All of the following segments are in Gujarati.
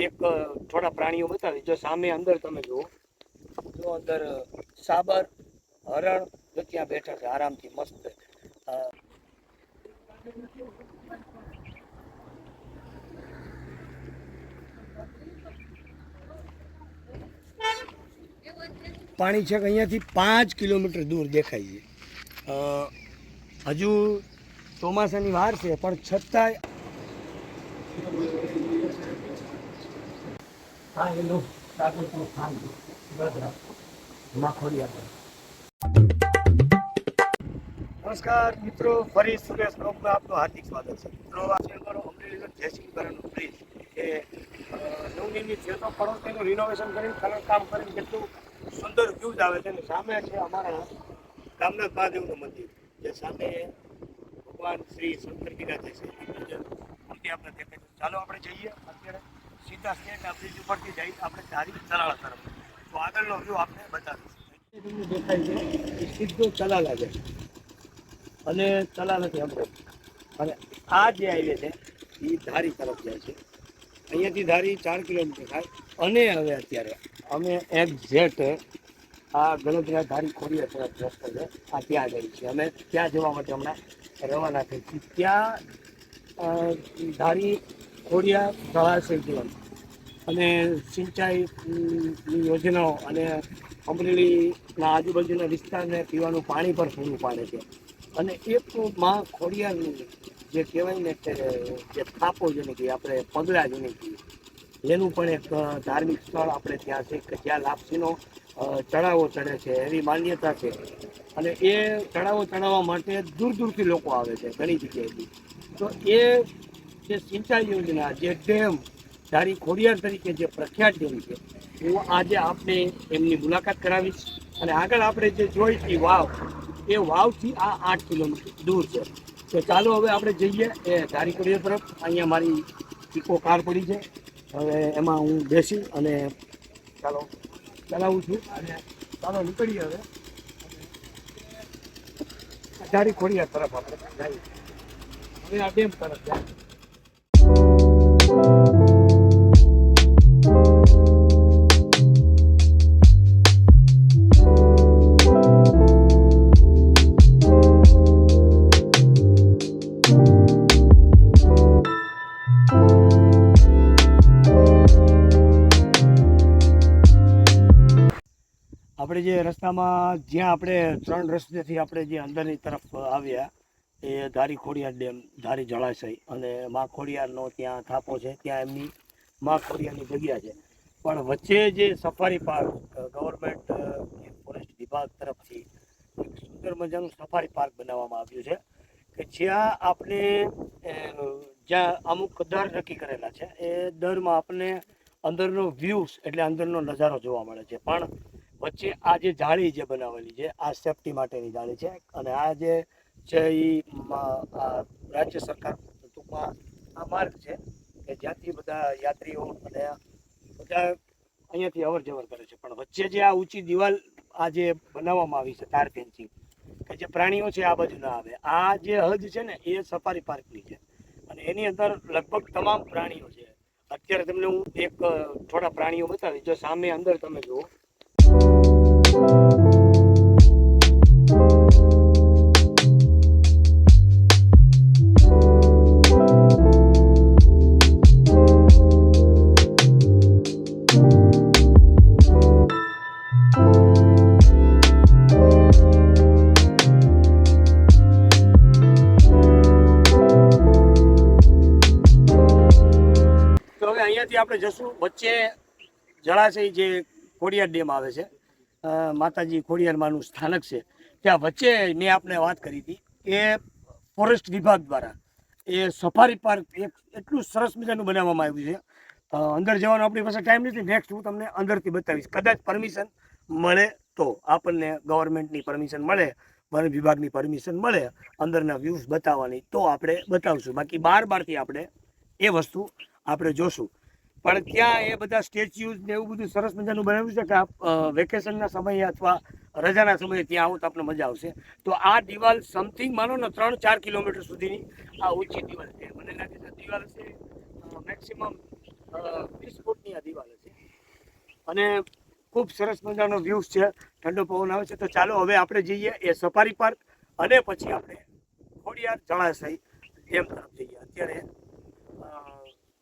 એક થોડા પ્રાણીઓ બતાવી. જો સામે અંદર તમે જુઓ, જો અંદર સાબર, હરણ જો ત્યાં બેઠા છે આરામથી મસ્ત. પાણી છે કે અહીંયાથી 5 કિલોમીટર દૂર દેખાય છે. હજુ ચોમાસાની વાર છે પણ છતાંય હા એનું સાગરનું ખાન ગોધરા માખોડિયા. નમસ્કાર મિત્રો, ફરી સુરેશ બ્લોગમાં આપનું હાર્દિક સ્વાગત છે. મિત્રો આજે અમારો અમરેલીનો જયસિંહપુરાનો બ્રિજ એ નવનિર્મિત છે તો ખરો તેનું રિનોવેશન કરીને કલર કામ કરીને કેટલું સુંદર વ્યૂઝ આવે છે. અને સામે છે અમારા કામનાથ મહાદેવનું મંદિર, જે સામે ભગવાન શ્રી શંકર બિરાજે છે. મૂર્તિ આપણે દેખાય છે. ચાલો આપણે જઈએ અત્યારે સીધા સ્ટેટ બ્રિજ ઉપરથી જઈ આપણે ધારી ચલાળા તરફ. તો આગળનો વ્યૂ આપણે બતાવીશું. દેખાય છે એ સીધો ચલાલા છે અને ચલાલાથી આપણે અને આ જે હાઈવે છે એ ધારી તરફ જાય છે. અહીંયાથી ધારી 4 કિલોમીટર થાય. અને હવે અત્યારે અમે એક્ઝેક્ટ આ ગણતરી ધારી ખોડિયા તરફ રસ્તો છે, આ ત્યાં ગઈ છે. અમે ત્યાં જવા માટે હમણાં રવાના થઈ છીએ. ત્યાં ધારી ખોડિયા જળાશય જીવન અને સિંચાઈની યોજનાઓ અને અમરેલીના આજુબાજુના વિસ્તારને પીવાનું પાણી પણ પૂરું પાડે છે. અને એક માં ખોડિયારનું જે કહેવાય ને કે જે થાપો જેને કહીએ આપણે, પગલા જેને કહીએ, એનું પણ એક ધાર્મિક સ્થળ આપણે ત્યાં છે કે જ્યાં લાપસીનો ચડાવો ચડે છે એવી માન્યતા છે. અને એ ચડાવો ચડાવવા માટે દૂર દૂરથી લોકો આવે છે ઘણી જગ્યાએથી. તો એ જે સિંચાઈ યોજના, જે ડેમ ધારી ખોડિયાર તરીકે જે પ્રખ્યાત ડેમ છે, હું આજે આપને એમની મુલાકાત કરાવીશ. અને આગળ આપણે જે જોઈ હતી વાવ, એ વાવથી આ 8 કિલોમીટર દૂર છે. તો ચાલો હવે આપણે જઈએ એ ધારી ખોડિયાર તરફ. અહીંયા મારી ઇકો કાર પડી છે, હવે એમાં હું બેસી અને ચાલો ચલાવું છું. અને ચાલો નીકળીએ હવે ધારી ખોડિયાર તરફ આપણે જઈએ. હવે આ ડેમ તરફ જાય. આપણે જે રસ્તામાં જ્યાં આપણે 3 રસ્તેથી આપણે જે અંદરની તરફ આવ્યા એ ધારી ખોડિયાર ડેમ, ધારી જળાશય અને મા ખોડિયારનો ત્યાં થાપો છે, ત્યાં એમની મા ખોડિયારની જગ્યા છે. પણ વચ્ચે જે સફારી પાર્ક ગવર્મેન્ટ ફોરેસ્ટ વિભાગ તરફથી એક સુંદર મજાનું સફારી પાર્ક બનાવવામાં આવ્યું છે કે જ્યાં આપણે જ્યાં અમુક દર નક્કી કરેલા છે એ દરમાં આપણને અંદરનો વ્યૂઝ એટલે અંદરનો નજારો જોવા મળે છે. પણ વચ્ચે આ જે જાળી જે બનાવેલી છે આ સેફટી માટેની જાળી છે. અને આ જે છે એ રાજ્ય સરકાર ટૂંકમાં આ માર્ગ છે કે જ્યાંથી બધા યાત્રીઓ અને બધા અહીંયાથી અવર જવર કરે છે. પણ વચ્ચે જે આ ઊંચી દિવાલ આ જે બનાવવામાં આવી છે તાર ફેન્સિંગ, કે જે પ્રાણીઓ છે આ બાજુ ના આવે, આ જે હદ છે ને એ સફારી પાર્કની છે. અને એની અંદર લગભગ તમામ પ્રાણીઓ છે. અત્યારે તમને હું એક થોડા પ્રાણીઓ બતાવી. જો સામે અંદર તમે જુઓ, અહીંયાથી આપણે જશું વચ્ચે જળાશય જે ખોડિયાર ડેમ આવે છે, માતાજી ખોડિયારમાંનું સ્થાનક છે, ત્યાં વચ્ચે મેં આપને વાત કરી હતી કે ફોરેસ્ટ વિભાગ દ્વારા એ સફારી પાર્ક એક એટલું સરસ મજાનું બનાવવામાં આવ્યું છે. અંદર જવાનો આપણી પાસે ટાઈમ નથી. નેક્સ્ટ હું તમને અંદરથી બતાવીશ, કદાચ પરમિશન મળે તો, આપણને ગવર્મેન્ટની પરમિશન મળે, વન વિભાગની પરમિશન મળે અંદરના વ્યૂઝ બતાવવાની, તો આપણે બતાવશું. બાકી બારથી આપણે એ વસ્તુ આપણે જોશું. પણ ત્યાં એ બધા સ્ટેચ્યુઝ ને એવું બધું સરસ મજાનું બનાવ્યું છે કે આપ વેકેશનના સમયે અથવા રજાના સમયે ત્યાં આવો તો આપણે મજા આવશે. તો આ દિવાલ સમથિંગ માનો ને 3-4 કિલોમીટર સુધીની આ ઊંચી દિવાલ છે. મને લાગે છે દિવાલ છે મેક્સિમમ 20 ફૂટ વાલે છે અને ખૂબ સરસ મજાનો વ્યૂઝ છે, ઠંડો પવન આવે છે. તો ચાલો હવે આપણે જઈએ એ સફારી પાર્ક અને પછી આપણે ખોડિયાર જળાશય ડેમ તરફ જઈએ. અત્યારે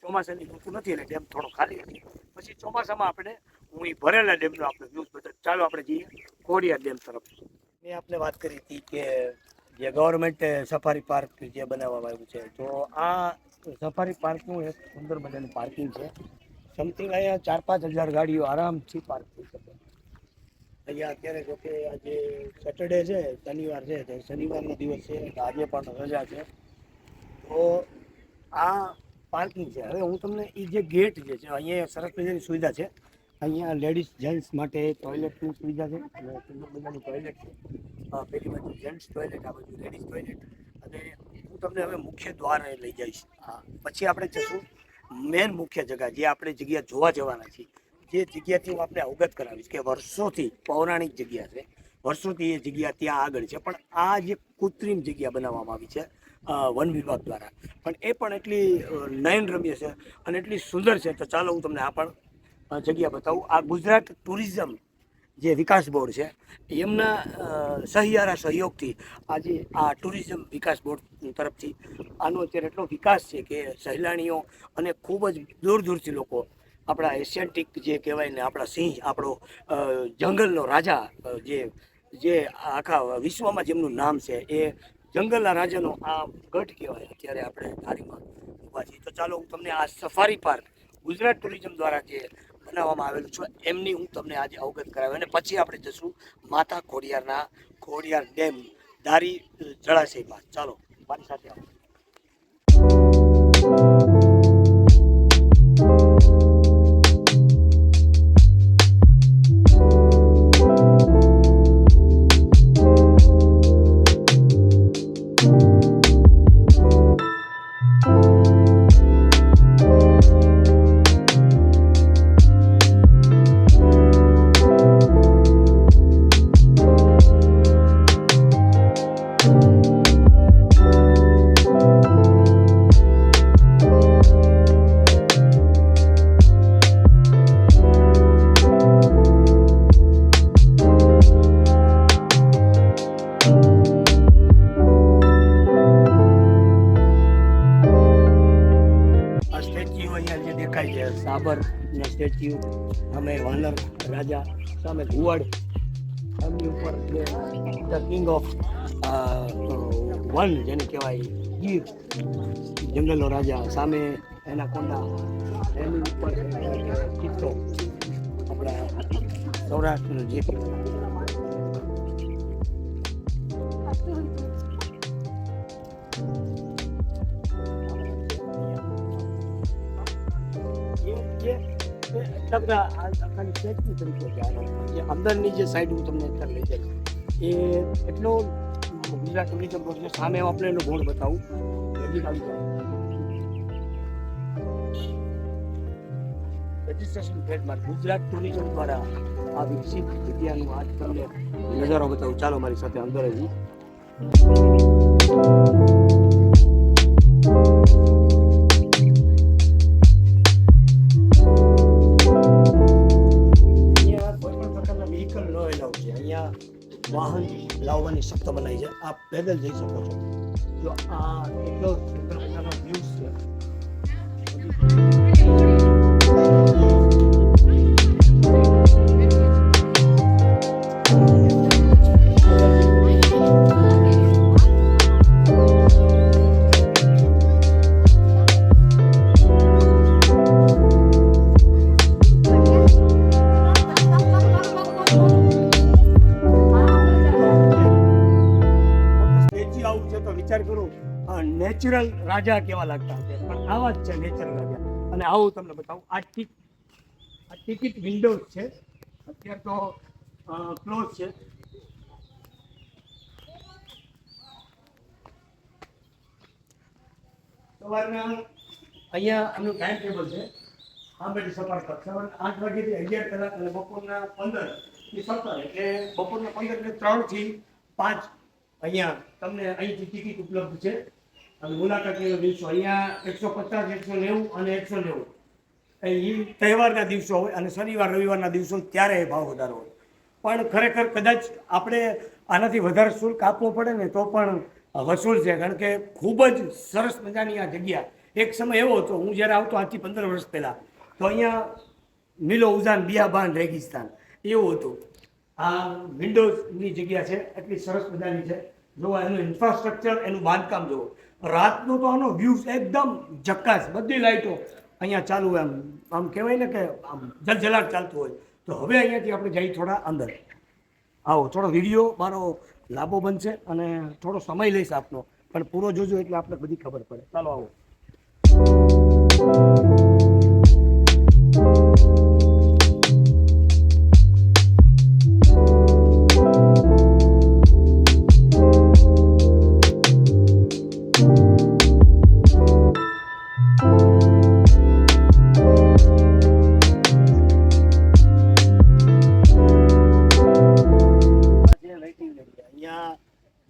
ચોમાસાની ઋતુ નથી એટલે ડેમ થોડો ખાલી નથી. પછી ચોમાસામાં આપણે હું એ ભરેલા ડેમનો આપણે વ્યૂઝ બતાવીએ. ચાલો આપણે જઈએ ખોડિયાર ડેમ તરફ. મેં આપણે વાત કરી હતી કે જે ગવર્મેન્ટ સફારી પાર્ક જે બનાવવામાં આવ્યું છે, તો આ સફારી પાર્કનું એક સુંદર મજાનું પાર્કિંગ છે. સમથિંગ અહીંયા 4-5 હજાર ગાડીઓ આરામથી પાર્ક થઈ શકે. અહીંયા અત્યારે જોકે આજે સેટરડે છે, શનિવાર છે, તો શનિવારનો દિવસ છે, આજે પણ રજા છે. તો આ પાર્કિંગ છે. હવે હું તમને એ જે ગેટ જે છે, અહીંયા સરસ મજાની સુવિધા છે. અહીંયા લેડીઝ જેન્ટ્સ માટે ટોયલેટની સુવિધા છે અને સુંદર મજાનું ટોયલેટ છે. પેલી બાજુ જેન્ટ્સ ટોયલેટ, આ બાજુ લેડીઝ ટોયલેટ. અને હું તમને હવે મુખ્ય દ્વારે લઈ જઈશ. પછી આપણે જશું મેન મુખ્ય જગ્યા, જે આપણે જગ્યા જોવા જવાના છીએ. જે જગ્યાથી હું આપણે અવગત કરાવીશ કે વર્ષોથી પૌરાણિક જગ્યા છે, વર્ષોથી એ જગ્યા ત્યાં આગળ છે, પણ આ જે કૃત્રિમ જગ્યા બનાવવામાં આવી છે વન વિભાગ દ્વારા, પણ એ પણ એટલી નયનરમ્ય છે અને એટલી સુંદર છે. તો ચાલો હું તમને આ પણ જગ્યા બતાવું. આ ગુજરાત ટુરિઝમ જે વિકાસ બોર્ડ છે, એમના સહિયારા સહયોગથી આજે આ ટુરિઝમ વિકાસ બોર્ડ તરફથી આનો અત્યારે એટલો વિકાસ છે કે સહેલાણીઓ અને ખૂબ જ દૂર દૂરથી લોકો આપણા એશિયાન્ટિક જે કહેવાય ને, આપણા સિંહ, આપણો જંગલનો રાજા, જે આખા વિશ્વમાં જેમનું નામ છે, એ જંગલના રાજાનો આ ગઢ કહેવાય. અત્યારે આપણે ધારીમાં ઊભા છીએ. તો ચાલો હું તમને આ સફારી પાર્ક ગુજરાત ટુરિઝમ દ્વારા જે બનાવવામાં આવેલું છે એમની હું તમને આજે અવગત કરાવ્યો. અને પછી આપણે જશું માતા ખોડિયારના ખોડિયાર ડેમ ધારી જળાશયમાં. ચાલો મારી સાથે આવો. સાબરના સ્ટેચ્યુ, સામે વાનર રાજા, સામે ઘુવડ, એમની ઉપર જે ધ કિંગ ઓફ વન જેને કહેવાય ગીર, જંગલનો રાજા, સામે એનાકોન્ડા, એની ઉપર ચિત્તો, આપણા સૌરાષ્ટ્રનો જે અંદરની જે સાઈડ હું તમને અત્યારે લઈ જાય એ એટલો ગુજરાત ટુરિઝમ બોર્ડ છે. સામે આપણે એનો બોર્ડ બતાવું. રજીસ્ટ્રેશન ટ્રેડમાર્ક ગુજરાત ટુરિઝમ દ્વારા આ વિકસિત જગ્યાનું આજ તમને નજારો બતાવું. ચાલો મારી સાથે અંદર જ. વાહન લાવવાની સખ્ત બનાવી છે. આપ પેદલ જઈ શકો છો. જો આ એટલો સુંદર મજાનો વ્યૂઝ છે. વિચાર કરું નેચરલ રાજા કેવા લાગતા હશે, પણ આવા જ છે નેચરલ રાજા. અને આવું તમને બતાવું. આ ટિકિટ વિન્ડોઝ છે, અત્યારે તો ક્લોઝ છે. સવારના અહીંયા આમનું ટાઈમ ટેબલ છે. આંબેડી સફારી પાર્ક સવારે 8 વાગ્યાથી 11 કલાક અને બપોરના 15 થી 17, એટલે બપોરના 15 એટલે 3 થી 5 અહીંયા તમને અહીંથી ટિકિટ ઉપલબ્ધ છે. અને મુલાકાત લેવા દિવસો અહીંયા 150, 190 અને 190 એ તહેવારના દિવસો હોય અને શનિવાર રવિવારના દિવસો હોય ત્યારે એ ભાવ વધારો હોય. પણ ખરેખર કદાચ આપણે આનાથી વધારે શુલ્ક આપવો પડે ને તો પણ વસૂલ છે, કારણ કે ખૂબ જ સરસ મજાની આ જગ્યા. એક સમય એવો હતો, હું જ્યારે આવતો આજથી 15 વર્ષ પહેલાં, તો અહીંયા મિલો ઉજાન બિયાબાન રેગિસ્તાન એવું હતું. આ વિન્ડોઝની જગ્યા છે, એટલી સરસ મજાની છે. જો એનું ઇન્ફ્રાસ્ટ્રક્ચર, એનું બાંધકામ જુઓ. રાતનો તો આનો વ્યૂ એકદમ જક્કાસ, બધી લાઇટો અહીંયા ચાલુ, આમ કહેવાય ને કે આમ જલજલાટ ચાલતું હોય. તો હવે અહીંયાથી આપણે જઈ થોડા અંદર. આવો, થોડો વિડીયો મારો લાંબો બનશે અને થોડો સમય લઈશ આપનો, પણ પૂરો જોજો એટલે આપણે બધી ખબર પડે. ચાલો આવો.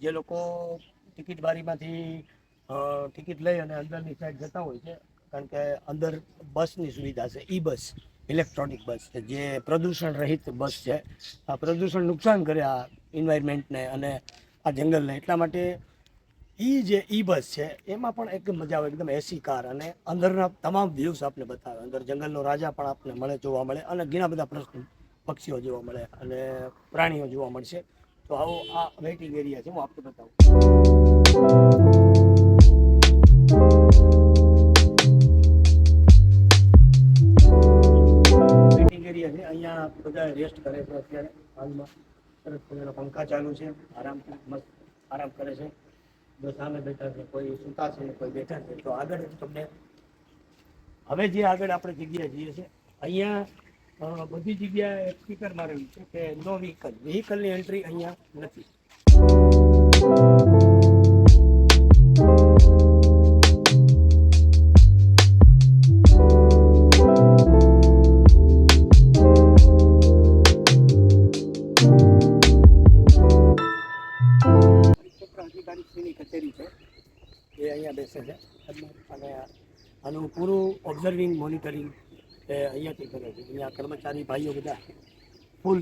જે લોકો ટિકિટ બારીમાંથી ટિકિટ લઈ અને અંદરની સાઈડ જતા હોય છે, કારણ કે અંદર બસની સુવિધા છે, ઈ બસ, ઇલેક્ટ્રોનિક બસ છે, જે પ્રદૂષણ રહિત બસ છે. આ પ્રદૂષણ નુકસાન કરે આ એન્વાયરમેન્ટને અને આ જંગલને, એટલા માટે જે ઈ બસ છે એમાં પણ એકદમ મજા આવે, એકદમ એસી કાર, અને અંદરના તમામ વ્યૂઝ આપને બતાવે. અંદર જંગલનો રાજા પણ આપને મળે, જોવા મળે, અને ઘણા બધા પક્ષીઓ જોવા મળે અને પ્રાણીઓ જોવા મળશે. તો આવો, આ વેઇટિંગ એરિયા છે, હું આપને બતાવું. વેઇટિંગ એરિયા છે, અહીંયા બધા રેસ્ટ કરે છે અત્યારે હાલમાં. સરસ મજાના પંખા ચાલુ છે, આરામથી મસ્ત આરામ કરે છે. જો સામે બેઠા છે, કોઈ સૂતા છે, કોઈ બેઠા છે. તો આગળ તમને હવે જે આગળ આપણે જગ્યાએ જઈએ છીએ, અહીંયા બધી જગ્યાએ સ્પીકર મારેલું છે કે નો વ્હીકલની એન્ટ્રી અહીંયા નથી. અધિકારીશ્રીની કચેરી છે, એ અહીંયા બેસે છે, અને આનું પૂરું ઓબ્ઝર્વિંગ, મોનિટરિંગ એ અહીંયાથી કરે છે. અહીંયા કર્મચારી ભાઈઓ બધા ફૂલ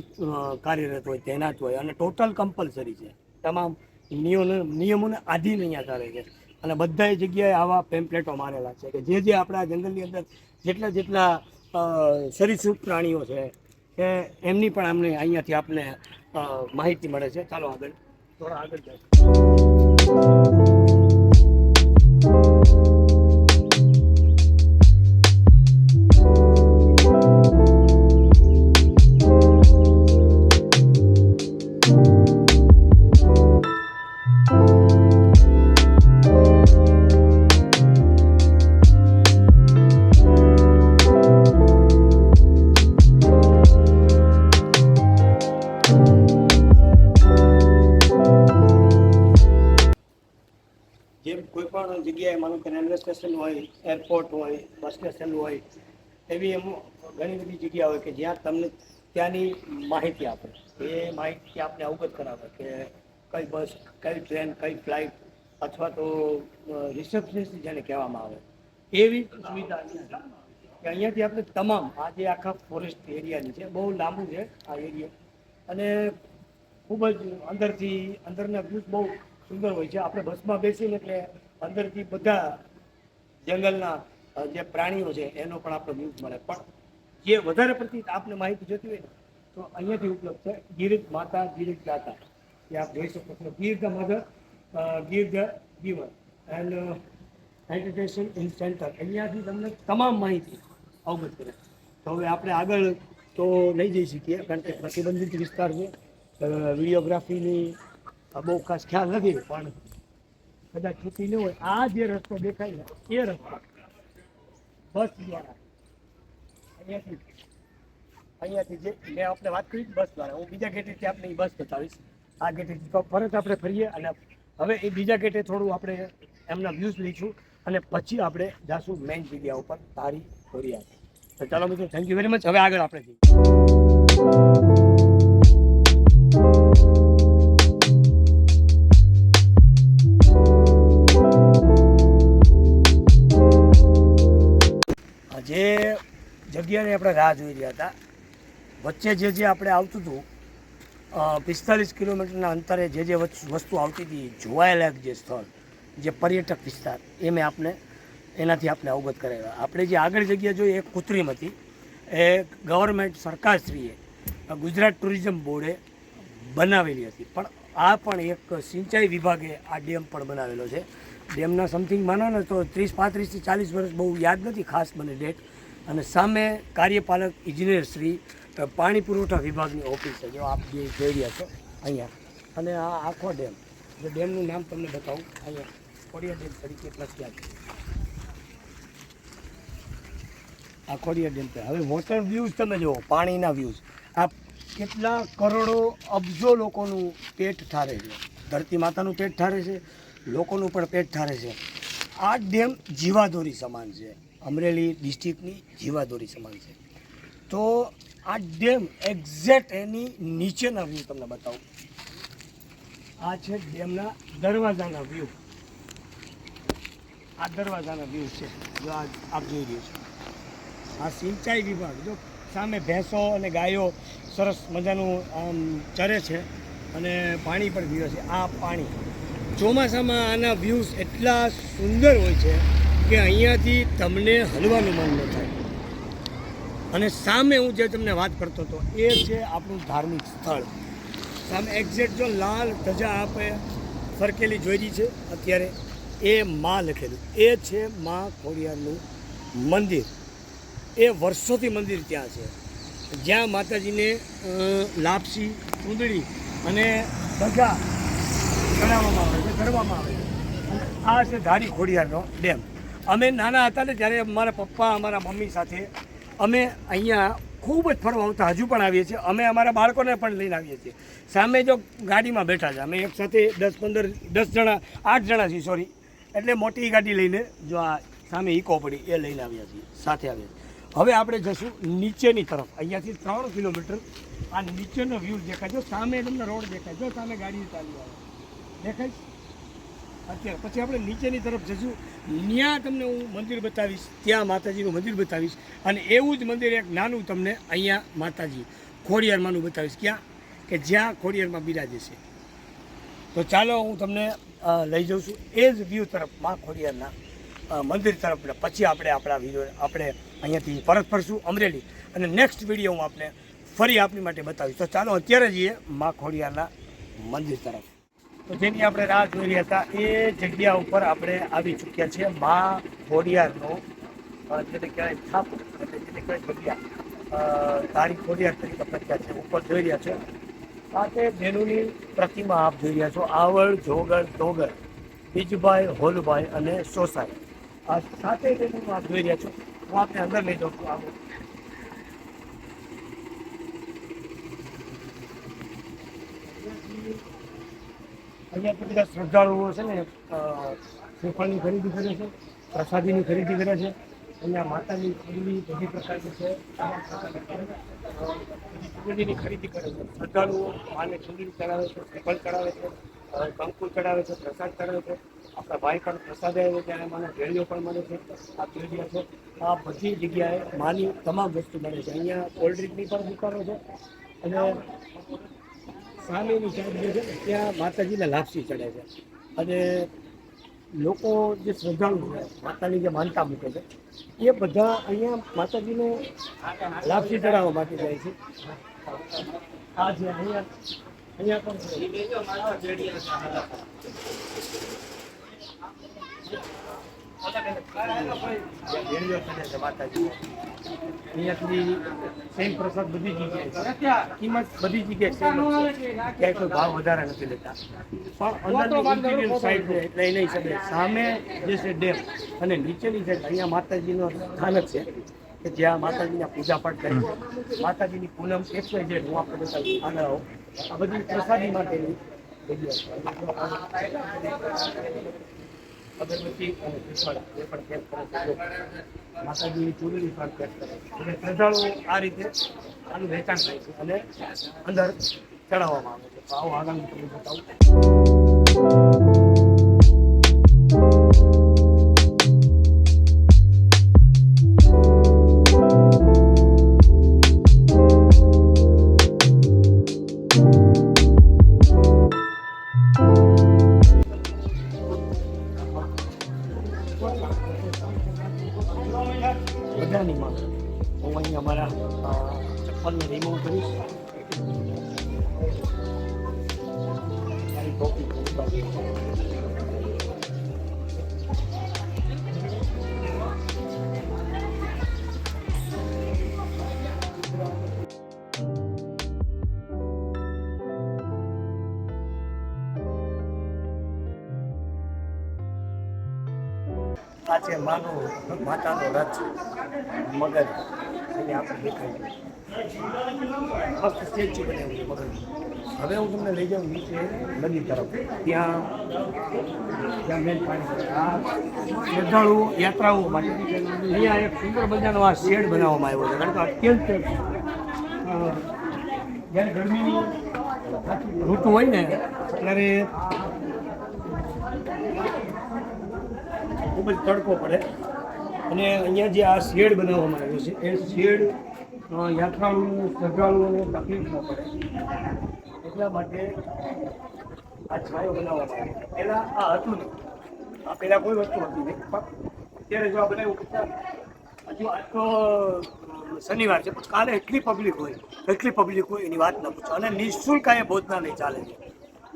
કાર્યરત હોય, તૈનાત હોય, અને ટોટલ કમ્પલસરી છે. તમામ નિયમોને આધીન અહીંયા ચાલે છે. અને બધાય જગ્યાએ આવા પેમ્પલેટો મારેલા છે કે જે આપણા જંગલની અંદર જેટલા સરીસૃપ પ્રાણીઓ છે કે એમની પણ અમને અહીંયાથી આપને માહિતી મળે છે. ચાલો આગળ, થોડા આગળ જાય. જેમ કોઈ પણ જગ્યાએ માનો કે રેલવે સ્ટેશન હોય, એરપોર્ટ હોય, બસ સ્ટેશન હોય, એવી એમ ઘણી બધી જગ્યા હોય કે જ્યાં તમને ત્યાંની માહિતી આપે. એ માહિતી આપને અવગત કરાવે કે કઈ બસ, કઈ ટ્રેન, કઈ ફ્લાઇટ, અથવા તો રિસેપ્શનિસ્ટ જેને કહેવામાં આવે, એવી સુવિધા અહીંયા કે અહીંયાથી આપણે તમામ આ જે આખા ફોરેસ્ટ એરિયાની છે, બહુ લાંબુ છે આ એરિયા, અને ખૂબ જ અંદરના વ્યૂઝ બહુ સુંદર હોય છે. આપણે બસમાં બેસીને એટલે અંદરથી બધા જંગલના જે પ્રાણીઓ છે એનો પણ આપણે વ્યૂઝ મળે. પણ જે વધારે પડતી આપને માહિતી જોતી હોય ને, તો અહીંયાથી ઉપલબ્ધ છે. ગીરીજ માતા, ગીરીજ દાતા, એ આપ જોઈ શકો છો. Gir the mother, Gir the giver and interpretation ઇન સેન્ટર, અહીંયાથી તમને તમામ માહિતી અવગત કરે. તો હવે આપણે આગળ તો નહીં જઈ શકીએ, કારણ કે પ્રતિબંધિત વિસ્તાર છે. વિડીયોગ્રાફીની બહુ ખાસ ખ્યાલ નથી, પણ કદાચ છૂટી ન હોય, આ જે રસ્તો દેખાય ને એ રસ્તો બસ દ્વારા અહીંયાથી જે મેં આપણે વાત કરી બસ દ્વારા, હું બીજા ગેટેથી આપણે એ બસ બતાવીશ. આ ગેટેથી તો પરત આપણે ફરીએ, અને હવે એ બીજા ગેટે થોડું આપણે એમના વ્યૂઝ લઈશું, અને પછી આપણે જાશું મેઇન જગ્યા ઉપર, તારી ધોરિયા. તો ચાલો મિત્રો, થેન્ક યુ વેરી મચ. હવે આગળ આપણે જઈએ. જગ્યાની આપણે રાહ જોઈ રહ્યા હતા. વચ્ચે જે આપણે આવતું હતું 45 કિલોમીટરના અંતરે જે વસ્તુ આવતી હતી, જોવાયેલાયક જે સ્થળ, જે પર્યટક વિસ્તાર, એ મેં એનાથી આપણે અવગત કરાવ્યા. આપણે જે આગળ જગ્યા જોઈ એ કૃત્રિમ હતી. એ ગવર્મેન્ટ સરકારશ્રીએ ગુજરાત ટુરિઝમ બોર્ડે બનાવેલી હતી. પણ આ પણ એક સિંચાઈ વિભાગે આ ડેમ પણ બનાવેલો છે. ડેમના સમથિંગ માનો ને તો 30, 35 થી 40 વર્ષ, બહુ યાદ નથી ખાસ મને ડેટ. અને સામે કાર્યપાલક ઇજનેર શ્રી પાણી પુરવઠા વિભાગની ઓફિસ છે, જો આપ જે જોઈ રહ્યા છો અહીંયા. અને આ આખો ડેમ, જે ડેમનું નામ તમને બતાવું, અહીંયા ખોડિયાર ડેમ તરીકે પ્રખ્યાત છે. આ ખોડિયાર ડેમ છે. હવે વોટર વ્યૂઝ તમે જુઓ, પાણીના વ્યૂઝ. આ કેટલા કરોડો અબજો લોકોનું પેટ ઠારે છે. ધરતી માતાનું પેટ ઠારે છે, લોકોનું પણ પેટ ઠારે છે. આ ડેમ જીવાદોરી સમાન છે, અમરેલી ડિસ્ટ્રિક્ટની જીવાદોરી સમાન છે. તો આ ડેમ એક્ઝેક્ટ એની નીચેના વ્યૂ તમને બતાવું. આ છે ડેમના દરવાજાના વ્યૂ. આ દરવાજાના વ્યૂ છે, જો આપ જોઈ રહ્યા છો. આ સિંચાઈ વિભાગ, જો સામે ભેંસો અને ગાયો સરસ મજાનું ચરે છે અને પાણી પણ પીવે છે. આ પાણી ચોમાસામાં આના વ્યૂઝ એટલા સુંદર હોય છે કે અહીંયાથી તમને હલવાનું મન ન થાય. અને સામે હું જે તમને વાત કરતો હતો એ છે આપણું ધાર્મિક સ્થળ. સામે એક્ઝેક્ટ જો લાલ ધજા આપણે ફરકેલી જોઈ રહી છે અત્યારે, એ માં લખેલું, એ છે માં ખોડિયારનું મંદિર. એ વર્ષોથી મંદિર ત્યાં છે, જ્યાં માતાજીને લાપસી, ચૂંદડી અને ધજા ચડાવવામાં આવે છે, કરવામાં આવે છે. અને આ છે ધારી ખોડિયારનો ડેમ. અમે નાના હતા ને ત્યારે અમારા પપ્પા, અમારા મમ્મી સાથે અમે અહીંયા ખૂબ જ ફરવા આવતા, હજુ પણ આવીએ છીએ. અમે અમારા બાળકોને પણ લઈને આવીએ છીએ. સામે જો ગાડીમાં બેઠા છે, અમે એક સાથે 10 જણા, 8 જણા છીએ, સોરી. એટલે મોટી ગાડી લઈને, જો આ સામે ઇકો પડી, એ લઈને આવ્યા છીએ, સાથે આવ્યા છીએ. હવે આપણે જશું નીચેની તરફ. અહીંયાથી 3 કિલોમીટર આ નીચેનો વ્યૂ દેખાય. જો સામે તમને રોડ દેખાય, જો સામે ગાડી ચાલી આવે દેખાય અત્યારે. પછી આપણે નીચેની તરફ જશું, ત્યાં તમને હું મંદિર બતાવીશ, ત્યાં માતાજીનું મંદિર બતાવીશ. અને એવું જ મંદિર એક નાનું તમને અહીંયા માતાજી ખોડિયારમાંનું બતાવીશ, ક્યાં કે જ્યાં ખોડિયારમાં બિરાજે છે. તો ચાલો હું તમને લઈ જાઉં છું એ જ વ્યૂ તરફ, માં ખોડિયારના મંદિર તરફ. પછી આપણા વિડીયો આપણે અહીંયાથી પરત ફરશું અમરેલી, અને નેક્સ્ટ વિડીયો હું આપને ફરી આપની માટે બતાવીશ. તો ચાલો અત્યારે જઈએ માં ખોડિયારના મંદિર તરફ. તો જેની આપણે રાહ જોઈ રહ્યા હતા એ જગ્યા ઉપર આપણે આવી ચૂક્યા છીએ. માં ખોડિયારનો જેને કહેવાય થાપ, એટલે જેને કહેવાય જગ્યા, ધારી ખોડિયાર તરીકે પ્રખ્યાત છે. ઉપર જોઈ રહ્યા છો સાથે બેનુની પ્રતિમા આપ જોઈ રહ્યા છો. આવડ, જોગર, તોગર, બીજભાઈ, હોલભાઈ અને સોસાઈ, આ સાથે બેનું આપ જોઈ રહ્યા છો. હું આપને અંદર લઈ જાઉં છું. આવો અહીંયા તો બધા શ્રદ્ધાળુઓ છે ને શ્રીફળની ખરીદી કરે છે, પ્રસાદીની ખરીદી કરે છે. અહીંયા માતાની ખરીદી બધી પ્રકારની છે, ચૂંદડીની ખરીદી કરે છે. શ્રદ્ધાળુઓ માને ચૂંદડી ચડાવે છે, શ્રીફળ ચડાવે છે, કંકુ ચડાવે છે, પ્રસાદ ચડાવે છે. આપણા ભાઈ પણ પ્રસાદ આવે છે, ત્યારે માને ભેળીઓ પણ મળે છે. આ ભેળીઓ છે, આ બધી જગ્યાએ માની તમામ વસ્તુ મળે છે. અહીંયા કોલ્ડ ડ્રિંકની પણ દુકાનો છે. અને સામેની સાઈડ જે છે ને ત્યાં માતાજીને લાપસી ચડે છે. અને લોકો જે શ્રદ્ધાળુ છે, માતાની જે માનતા મૂકે છે, એ બધા અહીંયા માતાજીને લાપસી ચડાવવા માટે જાય છે. આ છે અહીંયા પણ માતાજી અહીંયાથી સેમ પ્રસાદ બધી જગ્યાએ, કિંમત બધી જગ્યાએ સેમ છે, ક્યાંય કોઈ ભાવ વધારે નથી લેતા. પણ અંદરની ઇન્ટિરિયર સાઈડ છે એટલે એના હિસાબે સામે જે છે ડેમ, અને નીચેની સાઈડ અહીંયા માતાજીનો સ્થાનક છે કે જ્યાં માતાજીના પૂજા પાઠ કરે છે. માતાજીની પૂનમ XYZ હું આપણે બતાવી આગળ આવો. આ બધી પ્રસાદી માટેની જગ્યા અગરબત્તી અને શ્રીફળ એ પણ પેક કરે છે. માતાજીની ચૂંદડી પણ પેક કરે છે. એટલે શ્રદ્ધાળુઓ આ રીતે આનું વેચાણ થાય છે અને અંદર ચડાવવામાં આવે છે. તો આવો આગળ હું તમને બતાવું. અહીં અમારા ચપ્પલને રિમૂવ કરીશ. મારી ટોપી આ છે માતાનો રથ મગર એને આપણે દેખાય મસ્ત સ્ટેચ્યુ બનાવ્યું છે મગર. હવે હું તમને લઈ જાઉં નીચે નદી તરફ. ત્યાં મેન પાણી આ શ્રદ્ધાળુ યાત્રાઓ માટે અહીંયા એક સુંદર મજાનો આ શેડ બનાવવામાં આવ્યો છે. કારણ કે અત્યંત જ્યારે ગરમીની ઋતુ હોય ને ત્યારે ખૂબ જ તડકો પડે અને અહીંયા જે આ શેડ બનાવવામાં આવ્યો છે એ શેડ યાત્રાળુઓને શ્રદ્ધાળુઓને તકલીફ ન પડે એટલા માટે આ છાંયો બનાવવામાં આવ્યો. પહેલાં આ હતું નહીં, આ પહેલાં કોઈ વસ્તુ હતી નહીં, પણ અત્યારે જો આ બનાવ્યું હજુ આજ તો શનિવાર છે પણ કાલે એટલી પબ્લિક હોય એની વાત ન પૂછો. અને નિઃશુલ્ક અહીંયા ભોજનાલય ચાલે છે,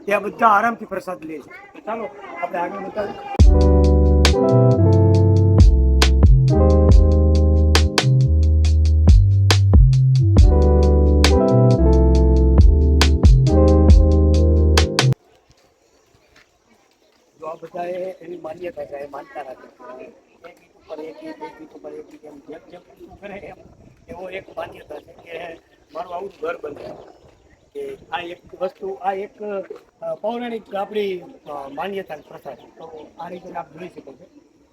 ત્યાં બધા આરામથી પ્રસાદ લે છે. તો ચાલો આપણે આગળ બતાવીએ. જો આ બધા એની માન્યતા છે, એ માનતા રાખે એક ઈટ ઉપર એક ઈટ, એક ઈટ ઉપર એક ઈટ, એમ જેમ જેમ કરે એમ એવો એક માન્યતા છે કે મારું આવું ઘર બને. કે આ એક વસ્તુ, આ એક પૌરાણિક આપણી માન્યતા પ્રથા છે. તો આ રીતે આપ જોઈ શકો છો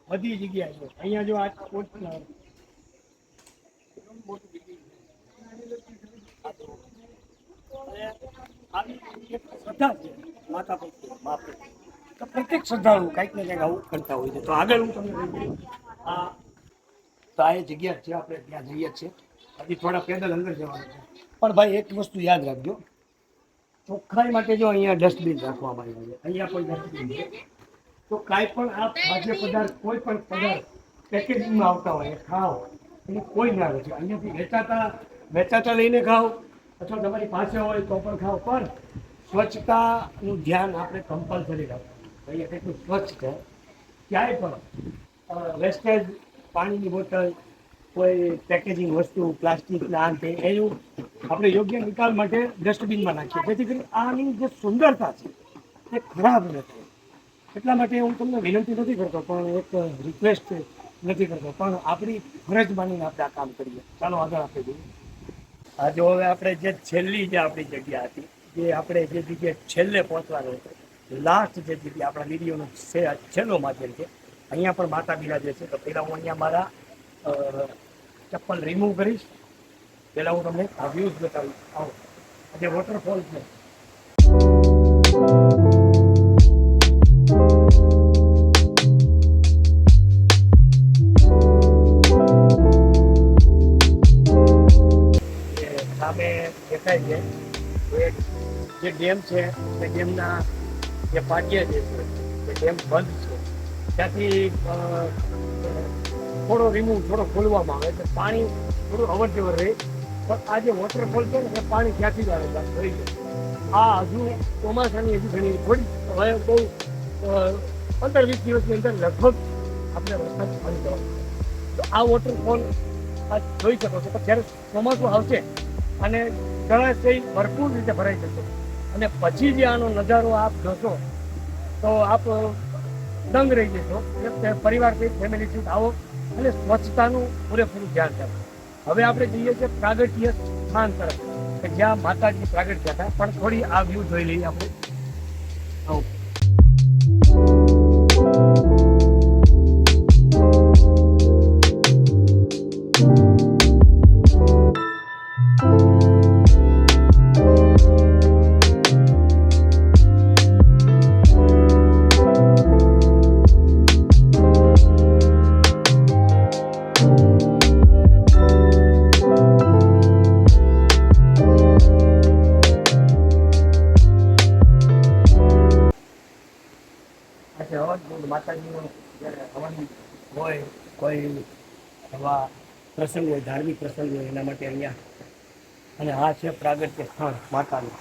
બધી જગ્યાએ છે. અહીંયા જો આ શ્રદ્ધા છે માતા પ્રત્યે, મા પ્રત્યે. તો પ્રત્યેક શ્રદ્ધાળુ કંઈક ને કંઈક આવું કરતા હોય છે. તો આગળ હું તમને આ તો આ એ જગ્યા છે, આપણે ત્યાં જઈએ છીએ. હજી થોડા પેદલ અંદર જવાનું છે. પણ ભાઈ એક વસ્તુ યાદ રાખજો, ચોખ્ખાઈ માટે જો અહીંયા ડસ્ટબિન રાખવામાં આવ્યું છે. અહીંયા પણ ડસ્ટબિન છે. તો કાંઈ પણ આ ખાદ્ય પદાર્થ, કોઈ પણ પદાર્થ પેકેજિંગમાં આવતા હોય ખાઓ એને કોઈ ના રહે છે. અહીંયાથી વેચાતા લઈને ખાઓ અથવા તમારી પાસે હોય તો પણ ખાઓ, પણ સ્વચ્છતાનું ધ્યાન આપણે કમ્પલસરી રાખવું. અહીંયા કેટલું સ્વચ્છ છે, ક્યાંય પણ વેસ્ટેજ પાણીની બોટલ, કોઈ પેકેજિંગ વસ્તુ, પ્લાસ્ટિકના અંતે એનું આપણે યોગ્ય નિકાલ માટે ડસ્ટબિનમાં નાખીએ, જેથી કરી આની જે સુંદરતા છે એ ખરાબ ન થાય. એટલા માટે હું તમને વિનંતી નથી કરતો, પણ એક રિક્વેસ્ટ નથી કરતો, પણ આપણી ફરજ માનીને આપણે આ કામ કરીએ. ચાલો આગળ આપણે જોઈએ. આ જો હવે આપણે જે છેલ્લી જે આપણી જગ્યા હતી, જે આપણે જે જગ્યાએ છેલ્લે પહોંચવાનું હતું, લાસ્ટ જે જગ્યા આપણા વિડીયોનો છેલ્લો માધ્યમ છે, અહીંયા પણ માતા બિરાજે છે. તો પહેલાં હું અહીંયા મારા ચપ્પલ રિમૂવ કરીશ. પહેલાં હું તમને આ વ્યૂઝ બતાવીશ. આવો આ જે વોટરફોલ છે, સામે દેખાય છે જે ડેમ છે, એ ડેમના જે પાટિયા જે છે એ ડેમ બંધ છે, ત્યાંથી થોડો ખોલવામાં આવે એટલે પાણી થોડું અવર જવર રહે. પણ આ જે વોટરફોલ છે ને એ પાણી ક્યાંથી જ આવે છે ભરી જાય. આ હજુ ચોમાસાની હજુ ઘણી થોડી હવે બહુ 15-20 દિવસની અંદર લગભગ આપણે વરસાદ પડી જવાનો. તો આ વોટરફોલ આ જોઈ શકો છો. પણ જ્યારે ચોમાસું આવશે અને જળાશય ભરપૂર રીતે ભરાઈ જશે અને પછી જે આનો નજારો આપ જોશો તો આપ દંગ રહી જશો. એટલે પરિવાર સહિત ફેમિલી સહિત આવો અને સ્વચ્છતાનું પૂરેપૂરું ધ્યાન રાખો. હવે આપણે જઈએ છીએ પ્રાગટ્ય સ્થાન તરફ કે જ્યાં માતાજી પ્રાગટ થયા હતા. પણ થોડી આ વ્યૂ જોઈ લઈએ આપણે. આવું માતાજીનું જ્યારે હવન હોય, કોઈ એવા પ્રસંગ હોય, ધાર્મિક પ્રસંગ હોય એના માટે અહીંયા. અને આ છે પ્રાગટ્ય સ્થળ માતાનું.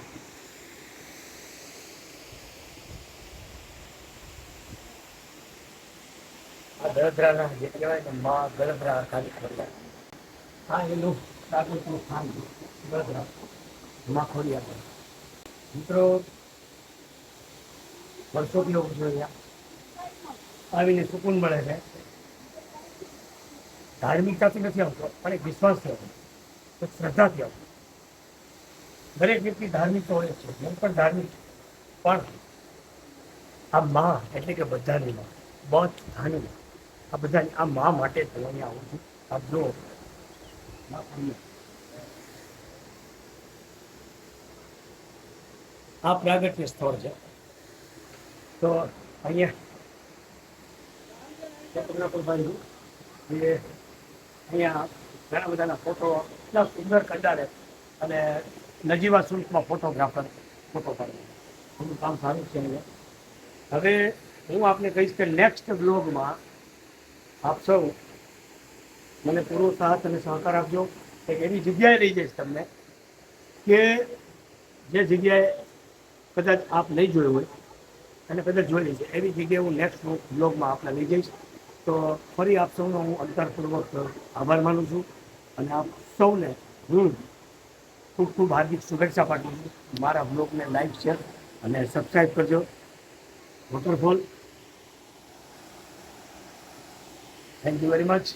આ દળદરાના જે કહેવાય ને મા દળદરા કાળી. આ એનું પ્રાગટ્યનું સ્થાન છે દળદરા મા ખોડિયાર. મિત્રો વર્ષોથી આવું છું અહીંયા, આવીને સુકૂન મળે છે. ધાર્મિકતાથી નથી આવતો પણ એક વિશ્વાસથી આવતો, એક શ્રદ્ધાથી આવતો. દરેક વ્યક્તિ ધાર્મિક તો હોય છે, હું પણ ધાર્મિક, પણ આ મા એટલે કે બધાની મા, બધાની મા, આ બધાની આ મા માટે જ હું અહીંયા આવું છું. આપ જો આ પ્રાગટ્ય સ્થળ છે. તો અહીંયા અહીંયા ઘણા બધાના ફોટો એટલા સુંદર કંડારે અને નજીવા શુલ્કમાં ફોટોગ્રાફર ફોટો પાડે, એનું કામ સારું છે અહીંયા. હવે હું આપને કહીશ કે નેક્સ્ટ બ્લોગમાં આપ સૌ મને પૂરો સાથ અને સહકાર આપજો. એક એવી જગ્યાએ લઈ જઈશ તમને કે જે જગ્યાએ કદાચ આપ નહીં જોયું હોય અને કદાચ જોઈ લઈશ, એવી જગ્યાએ હું નેક્સ્ટ બ્લોગમાં આપને લઈ જઈશ. તો ફરી આપ સૌનો હું અંતરપૂર્વક આભાર માનું છું અને આપ સૌને હું ખૂબ ખૂબ હાર્દિક શુભેચ્છા પાઠવું છું. મારા બ્લોગને લાઈક, શેર અને સબસ્ક્રાઈબ કરજો. Waterfall, thank you very much.